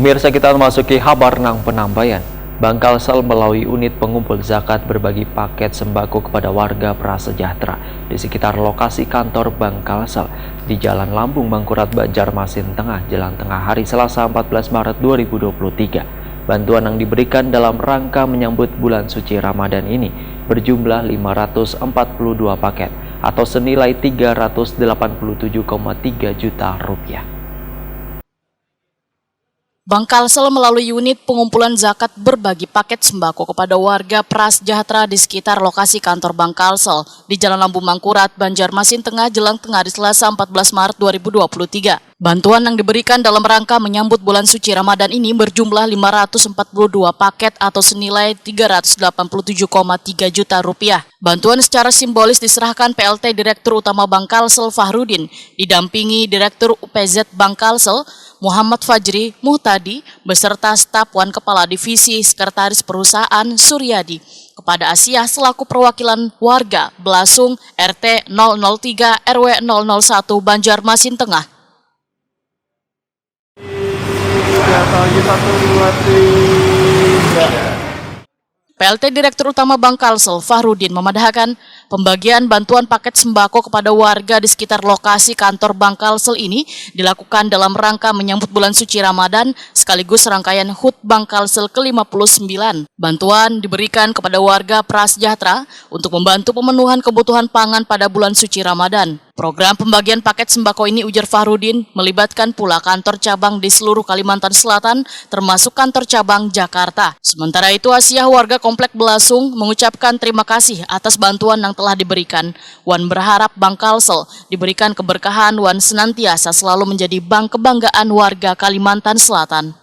Pemirsa, kita memasuki kabar nang penambayan. Bangkalsel melalui unit pengumpul zakat berbagi paket sembako kepada warga prasejahtera di sekitar lokasi kantor Bangkalsel di Jalan Lambung Mangkurat, Banjarmasin Tengah, Jalan Tengah hari Selasa 14 Maret 2023. Bantuan yang diberikan dalam rangka menyambut bulan suci Ramadan ini berjumlah 542 paket atau senilai 387,3 juta rupiah. Bangkalsel melalui unit pengumpulan zakat berbagi paket sembako kepada warga prasejahtera di sekitar lokasi kantor Bangkalsel di Jalan Lambung Mangkurat, Banjarmasin Tengah, Jelang Tengah hari Selasa 14 Maret 2023. Bantuan yang diberikan dalam rangka menyambut bulan suci Ramadan ini berjumlah 542 paket atau senilai 387,3 juta rupiah. Bantuan secara simbolis diserahkan PLT Direktur Utama Bangkalsel Fahrudin, didampingi Direktur UPZ Bangkalsel Muhammad Fajri Muhtadi beserta staf Wan Kepala Divisi Sekretaris Perusahaan Suryadi kepada Asia selaku perwakilan warga Belasung RT 003 RW 001 Banjarmasin Tengah. PLT Direktur Utama Bangkalsel Fahrudin memadahkan pembagian bantuan paket sembako kepada warga di sekitar lokasi kantor Bangkalsel ini dilakukan dalam rangka menyambut bulan suci Ramadan sekaligus rangkaian HUT Bangkalsel ke-59. Bantuan diberikan kepada warga prasejahtera untuk membantu pemenuhan kebutuhan pangan pada bulan suci Ramadan. Program pembagian paket sembako ini, ujar Fahrudin, melibatkan pula kantor cabang di seluruh Kalimantan Selatan termasuk kantor cabang Jakarta. Sementara itu, Asia warga Komplek Belasung mengucapkan terima kasih atas bantuan yang telah diberikan. Wan berharap Bangkalsel diberikan keberkahan, Wan senantiasa selalu menjadi bank kebanggaan warga Kalimantan Selatan.